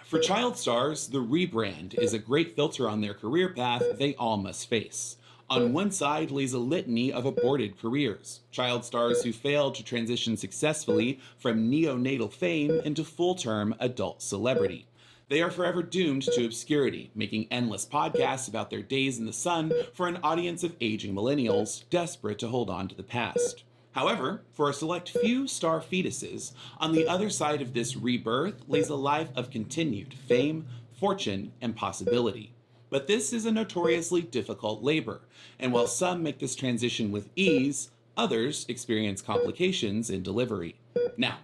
For child stars, the rebrand is a great filter on their career path they all must face. On one side lays a litany of aborted careers, child stars who failed to transition successfully from neonatal fame into full-term adult celebrity. They are forever doomed to obscurity, making endless podcasts about their days in the sun for an audience of aging millennials desperate to hold on to the past. However, for a select few star fetuses, on the other side of this rebirth lays a life of continued fame, fortune, and possibility. But this is a notoriously difficult labor, and while some make this transition with ease, others experience complications in delivery. Now,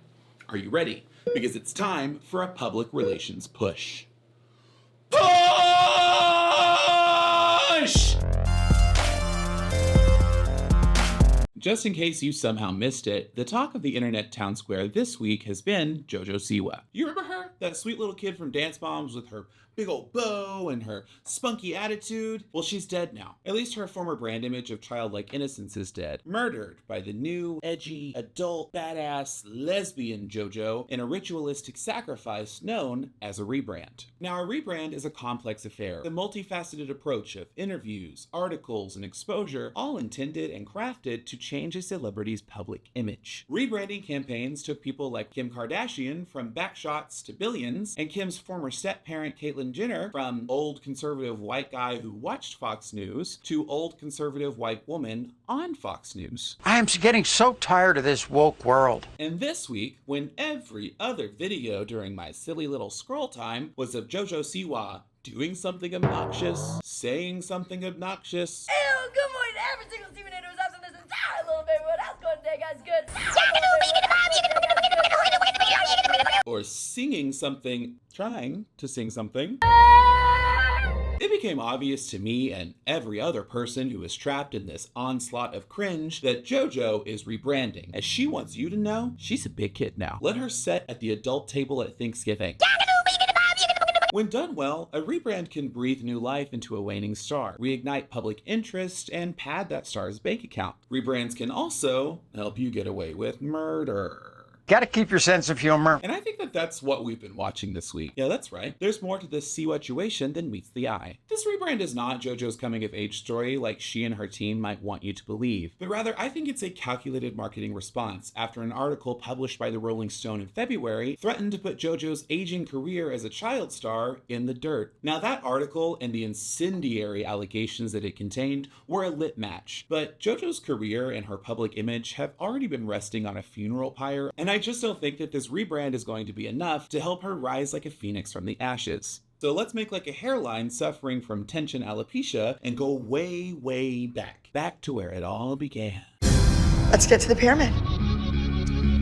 are you ready? Because it's time for a public relations push. Push! Just in case you somehow missed it, the talk of the internet town square this week has been JoJo Siwa. You remember her? That sweet little kid from Dance Moms with her big old bow and her spunky attitude? Well, she's dead now. At least her former brand image of childlike innocence is dead. Murdered by the new, edgy, adult, badass, lesbian JoJo in a ritualistic sacrifice known as a rebrand. Now, a rebrand is a complex affair. The multifaceted approach of interviews, articles, and exposure, all intended and crafted to change a celebrity's public image. Rebranding campaigns took people like Kim Kardashian from backshots to billions, and Kim's former step-parent Caitlyn Jenner from old conservative white guy who watched Fox News to old conservative white woman on Fox News. I am getting so tired of this woke world. And this week, when every other video during my silly little scroll time was of JoJo Siwa doing something obnoxious, saying something obnoxious, Ew, good morning to every single Steven who's up in this entire little baby. How's it going today, guys? Good. or singing something, trying to sing something, it became obvious to me and every other person who is trapped in this onslaught of cringe that JoJo is rebranding. As she wants you to know, she's a big kid now. Let her sit at the adult table at Thanksgiving. When done well, a rebrand can breathe new life into a waning star, reignite public interest, and pad that star's bank account. Rebrands can also help you get away with murder. Gotta keep your sense of humor. And I think that that's what we've been watching this week. Yeah, that's right. There's more to this Siwa-tuation than meets the eye. This rebrand is not JoJo's coming-of-age story like she and her team might want you to believe, but rather I think it's a calculated marketing response after an article published by the Rolling Stone in February threatened to put JoJo's aging career as a child star in the dirt. Now, that article and the incendiary allegations that it contained were a lit match, but JoJo's career and her public image have already been resting on a funeral pyre, and I just don't think that this rebrand is going to be enough to help her rise like a phoenix from the ashes. So let's make like a hairline suffering from tension alopecia and go way, way back to where it all began. Let's get to the pyramid.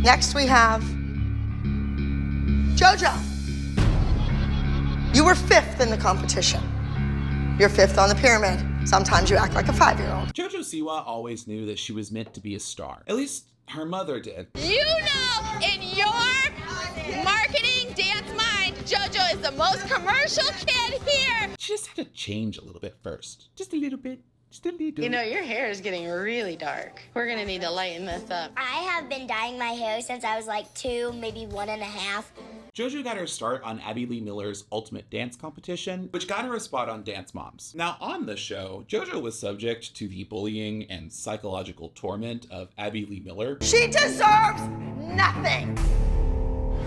Next we have JoJo. You were 5th in the competition. You're 5th on the pyramid. Sometimes you act like a 5-year-old. JoJo Siwa always knew that she was meant to be a star. At least her mother did. You know, in your marketing dance mind, JoJo is the most commercial kid here. She just had to change a little bit first. Just a little bit. Just a little. You know, your hair is getting really dark. We're gonna need to lighten this up. I have been dyeing my hair since I was like 2, maybe 1.5. JoJo got her start on Abby Lee Miller's Ultimate Dance Competition, which got her a spot on Dance Moms. Now, on the show, JoJo was subject to the bullying and psychological torment of Abby Lee Miller. She deserves nothing.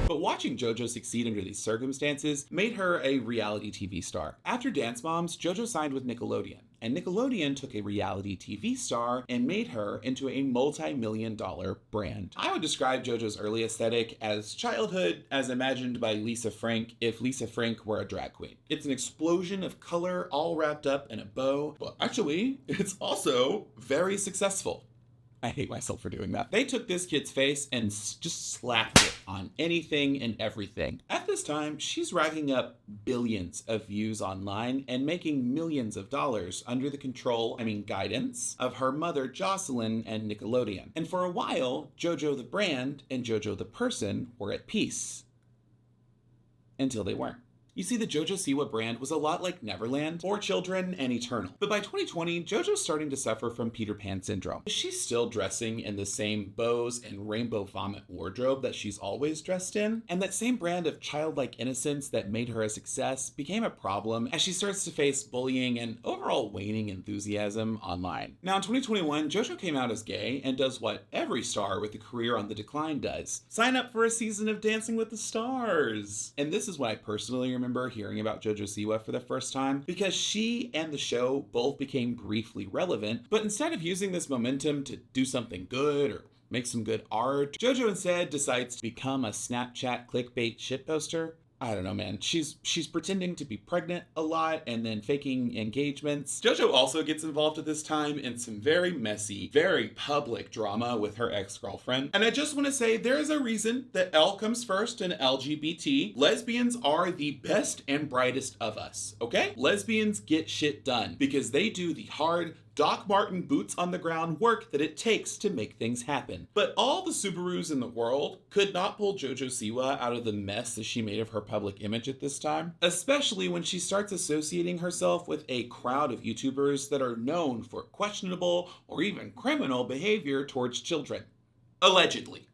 But watching JoJo succeed under these circumstances made her a reality TV star. After Dance Moms, JoJo signed with Nickelodeon, and Nickelodeon took a reality TV star and made her into a multi-million-dollar brand. I would describe JoJo's early aesthetic as childhood as imagined by Lisa Frank if Lisa Frank were a drag queen. It's an explosion of color all wrapped up in a bow, but actually, it's also very successful. I hate myself for doing that. They took this kid's face and just slapped it on anything and everything. At this time, she's racking up billions of views online and making millions of dollars under the guidance of her mother Jocelyn and Nickelodeon. And for a while, JoJo the brand and JoJo the person were at peace. Until they weren't. You see, the JoJo Siwa brand was a lot like Neverland, for children and eternal. But by 2020, JoJo's starting to suffer from Peter Pan syndrome. She's still dressing in the same bows and rainbow vomit wardrobe that she's always dressed in, and that same brand of childlike innocence that made her a success became a problem as she starts to face bullying and overall waning enthusiasm online. Now in 2021, JoJo came out as gay and does what every star with a career on the decline does: sign up for a season of Dancing with the Stars. And this is when I personally remember hearing about JoJo Siwa for the first time, because she and the show both became briefly relevant, but instead of using this momentum to do something good or make some good art, JoJo instead decides to become a Snapchat clickbait shitposter. I don't know, man. She's pretending to be pregnant a lot and then faking engagements. JoJo also gets involved at this time in some very messy, very public drama with her ex-girlfriend. And I just want to say there is a reason that L comes first in LGBT. Lesbians are the best and brightest of us, okay? Lesbians get shit done because they do the hard, Doc Martin boots on the ground work that it takes to make things happen. But all the Subarus in the world could not pull JoJo Siwa out of the mess that she made of her public image at this time, especially when she starts associating herself with a crowd of YouTubers that are known for questionable or even criminal behavior towards children. Allegedly.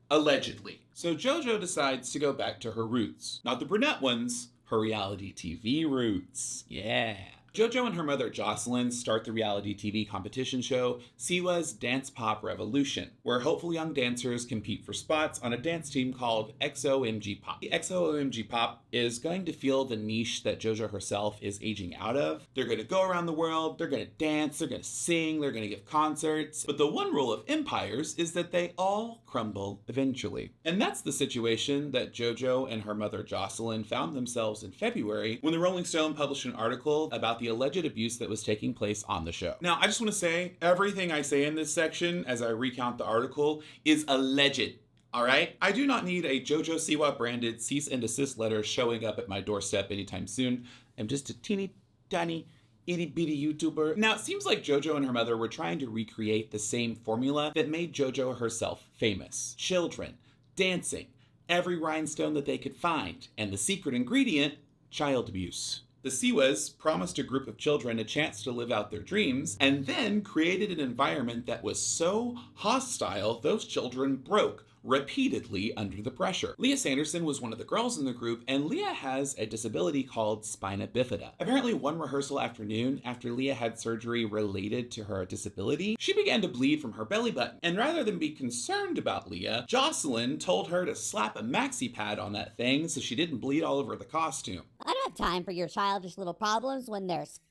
So JoJo decides to go back to her roots. Not the brunette ones, her reality TV roots. Yeah. JoJo and her mother Jocelyn start the reality TV competition show Siwa's Dance Pop Revolution, where hopeful young dancers compete for spots on a dance team called XOMG Pop. The XOMG Pop is going to fill the niche that JoJo herself is aging out of. They're going to go around the world, they're going to dance, they're going to sing, they're going to give concerts. But the one rule of empires is that they all crumble eventually. And that's the situation that JoJo and her mother Jocelyn found themselves in February when the Rolling Stone published an article about the alleged abuse that was taking place on the show. Now, I just want to say, everything I say in this section as I recount the article is alleged. All right? I do not need a JoJo Siwa branded cease and desist letter showing up at my doorstep anytime soon. I'm just a teeny tiny itty bitty YouTuber. Now, it seems like JoJo and her mother were trying to recreate the same formula that made JoJo herself famous. Children, dancing, every rhinestone that they could find, and the secret ingredient, child abuse. The Siwas promised a group of children a chance to live out their dreams, and then created an environment that was so hostile those children broke repeatedly under the pressure. Leah Sanderson was one of the girls in the group, and Leah has a disability called spina bifida. Apparently one rehearsal afternoon, after Leah had surgery related to her disability, she began to bleed from her belly button. And rather than be concerned about Leah, Jocelyn told her to slap a maxi pad on that thing so she didn't bleed all over the costume. I don't have time for your childish little problems when there's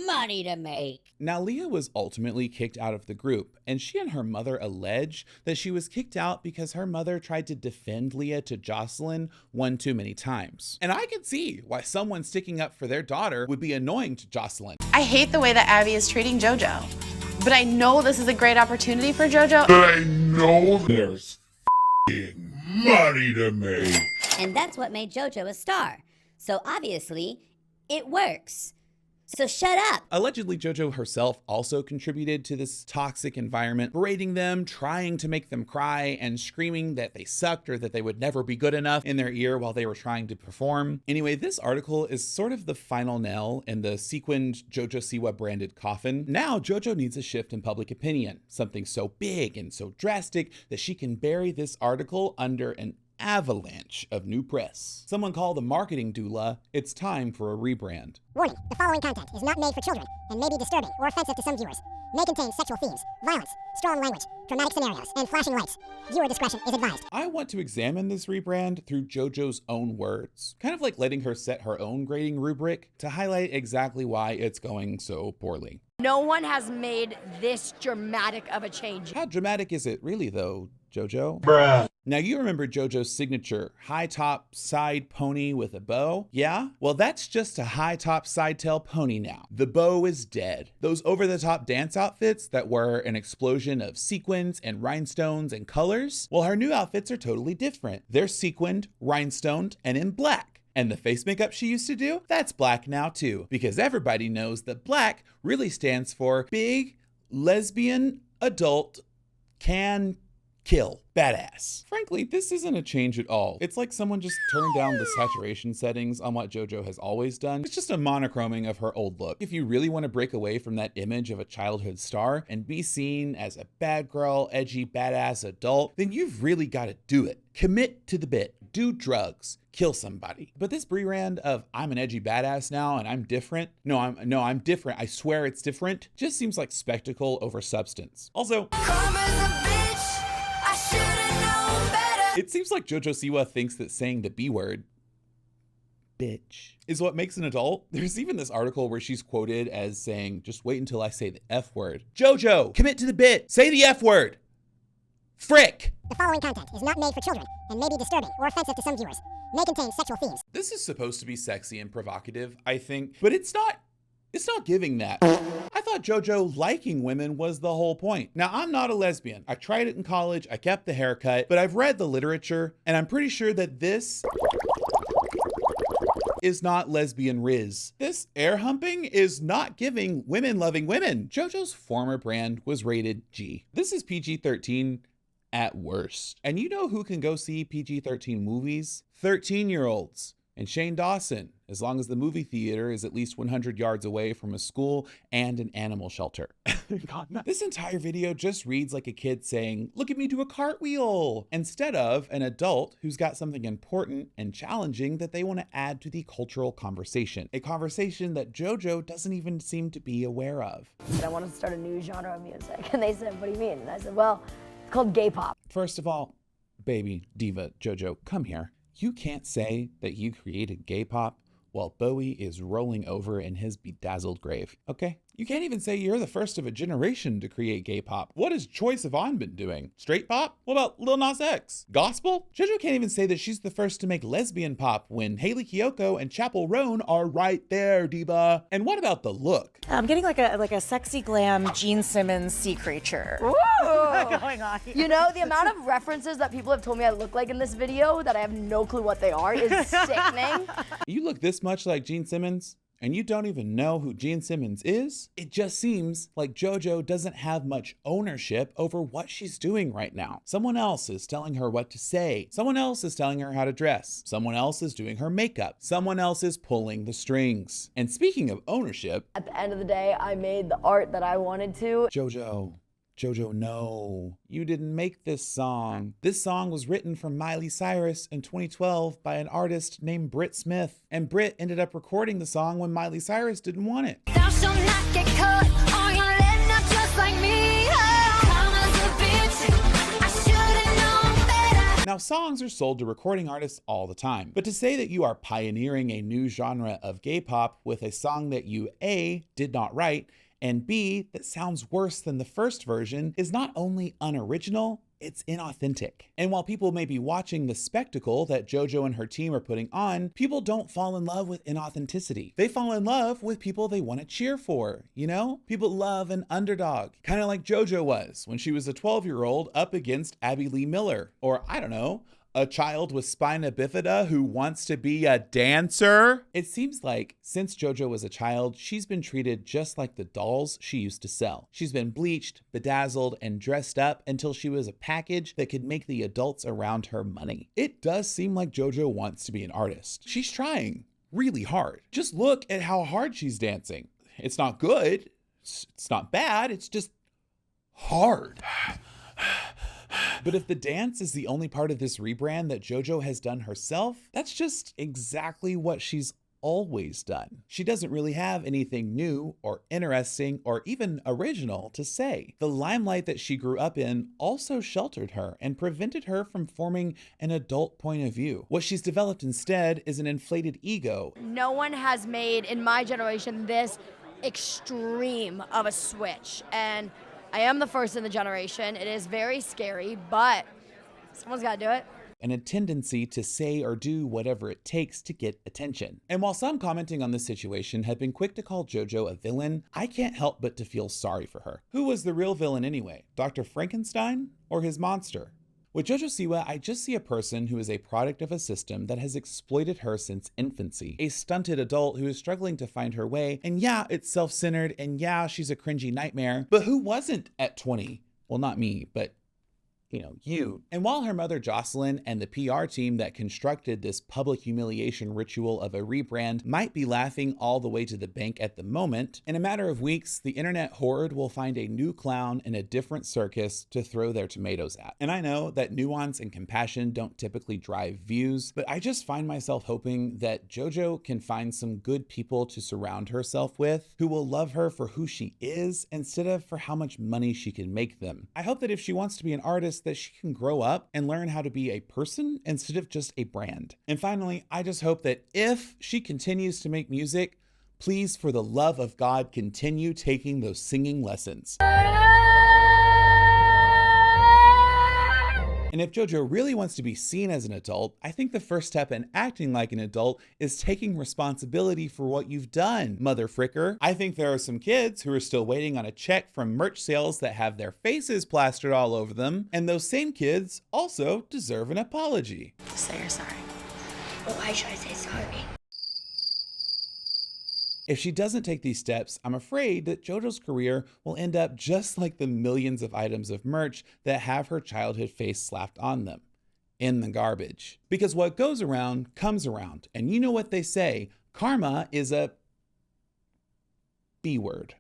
money to make. Now, Leah was ultimately kicked out of the group, and she and her mother allege that she was kicked out because her mother tried to defend Leah to Jocelyn one too many times. And I can see why someone sticking up for their daughter would be annoying to Jocelyn. I hate the way that Abby is treating JoJo, but I know this is a great opportunity for JoJo. But I know there's money to make. And that's what made JoJo a star. So obviously, it works. So shut up. Allegedly, JoJo herself also contributed to this toxic environment, berating them, trying to make them cry, and screaming that they sucked or that they would never be good enough in their ear while they were trying to perform. Anyway, this article is sort of the final nail in the sequined JoJo Siwa branded coffin. Now, JoJo needs a shift in public opinion, something so big and so drastic that she can bury this article under an avalanche of new press. Someone call the marketing doula. It's time for a rebrand. Warning, the following content is not made for children and may be disturbing or offensive to some viewers. May contain sexual themes, violence, strong language, dramatic scenarios, and flashing lights. Viewer discretion is advised. I want to examine this rebrand through JoJo's own words, kind of like letting her set her own grading rubric to highlight exactly why it's going so poorly. No one has made this dramatic of a change. How dramatic is it really though, JoJo? Bruh. Now you remember JoJo's signature high top side pony with a bow? Yeah? Well, that's just a high top side tail pony now. The bow is dead. Those over the top dance outfits that were an explosion of sequins and rhinestones and colors, well, her new outfits are totally different. They're sequined, rhinestoned, and in black. And the face makeup she used to do, that's black now too, because everybody knows that black really stands for big, lesbian, adult, can kill, badass. Frankly, this isn't a change at all. It's like someone just turned down the saturation settings on what JoJo has always done. It's just a monochroming of her old look. If you really want to break away from that image of a childhood star and be seen as a bad girl, edgy, badass adult, then you've really got to do it. Commit to the bit, do drugs, kill somebody. But this rebrand of I'm an edgy badass now and I'm different. I'm different. I swear it's different. Just seems like spectacle over substance. Also, it seems like JoJo Siwa thinks that saying the B word, bitch, is what makes an adult. There's even this article where she's quoted as saying, just wait until I say the F word. JoJo, commit to the bit. Say the F word. Frick. The following content is not made for children and may be disturbing or offensive to some viewers. May contain sexual themes. This is supposed to be sexy and provocative, I think, but it's not giving that. I thought JoJo liking women was the whole point. Now, I'm not a lesbian. I tried it in college, I kept the haircut, but I've read the literature, and I'm pretty sure that this is not lesbian riz. This air humping is not giving women loving women. JoJo's former brand was rated G. This is PG-13 at worst. And you know who can go see PG-13 movies? 13-year-olds. And Shane Dawson, as long as the movie theater is at least 100 yards away from a school and an animal shelter. God, no. This entire video just reads like a kid saying, look at me do a cartwheel, instead of an adult who's got something important and challenging that they want to add to the cultural conversation. A conversation that JoJo doesn't even seem to be aware of. I wanted to start a new genre of music. And they said, what do you mean? And I said, well, it's called gay pop. First of all, baby, diva, JoJo, come here. You can't say that you created gay pop while Bowie is rolling over in his bedazzled grave, okay? You can't even say you're the first of a generation to create gay pop. What has Choi Sivan been doing? Straight pop? What about Lil Nas X? Gospel? JoJo can't even say that she's the first to make lesbian pop when Hayley Kiyoko and Chappell Roan are right there, diva. And what about the look? I'm getting like a sexy glam Gene Simmons sea creature. Ooh. Going on here. You know, the amount of references that people have told me I look like in this video that I have no clue what they are is sickening. You look this much like Gene Simmons, and you don't even know who Gene Simmons is? It just seems like JoJo doesn't have much ownership over what she's doing right now. Someone else is telling her what to say. Someone else is telling her how to dress. Someone else is doing her makeup. Someone else is pulling the strings. And speaking of ownership, At the end of the day, I made the art that I wanted to. JoJo, no, you didn't make this song. This song was written for Miley Cyrus in 2012 by an artist named Britt Smith. And Britt ended up recording the song when Miley Cyrus didn't want it. Thou shalt not get caught on your lead, not just like me. Come as a bitch, I should've known better. Now, songs are sold to recording artists all the time, but to say that you are pioneering a new genre of gay pop with a song that you A, did not write, and B, that sounds worse than the first version is not only unoriginal, it's inauthentic. And while people may be watching the spectacle that JoJo and her team are putting on, people don't fall in love with inauthenticity. They fall in love with people they want to cheer for, you know? People love an underdog, kind of like JoJo was when she was a 12-year-old up against Abby Lee Miller, or I don't know, a child with spina bifida who wants to be a dancer? It seems like since JoJo was a child, she's been treated just like the dolls she used to sell. She's been bleached, bedazzled, and dressed up until she was a package that could make the adults around her money. It does seem like JoJo wants to be an artist. She's trying really hard. Just look at how hard she's dancing. It's not good, it's not bad, it's just hard. But if the dance is the only part of this rebrand that JoJo has done herself, that's just exactly what she's always done. She doesn't really have anything new or interesting or even original to say. The limelight that she grew up in also sheltered her and prevented her from forming an adult point of view. What she's developed instead is an inflated ego. No one has made, in my generation, this extreme of a switch. And I am the first in the generation. It is very scary, but someone's got to do it. And a tendency to say or do whatever it takes to get attention. And while some commenting on this situation have been quick to call JoJo a villain, I can't help but to feel sorry for her. Who was the real villain anyway? Dr. Frankenstein or his monster? With JoJo Siwa, I just see a person who is a product of a system that has exploited her since infancy. A stunted adult who is struggling to find her way, and yeah, it's self-centered, and yeah, she's a cringy nightmare, but who wasn't at 20? Well, not me, but you. And while her mother Jocelyn and the PR team that constructed this public humiliation ritual of a rebrand might be laughing all the way to the bank at the moment, in a matter of weeks, the internet horde will find a new clown in a different circus to throw their tomatoes at. And I know that nuance and compassion don't typically drive views, but I just find myself hoping that JoJo can find some good people to surround herself with who will love her for who she is instead of for how much money she can make them. I hope that if she wants to be an artist, that she can grow up and learn how to be a person instead of just a brand. And finally, I just hope that if she continues to make music, please, for the love of God, continue taking those singing lessons. And if JoJo really wants to be seen as an adult, I think the first step in acting like an adult is taking responsibility for what you've done, mother fricker. I think there are some kids who are still waiting on a check from merch sales that have their faces plastered all over them, and those same kids also deserve an apology. Say you're sorry. Well, why should I say sorry? If she doesn't take these steps, I'm afraid that JoJo's career will end up just like the millions of items of merch that have her childhood face slapped on them, in the garbage. Because what goes around comes around, and you know what they say, karma is a B word.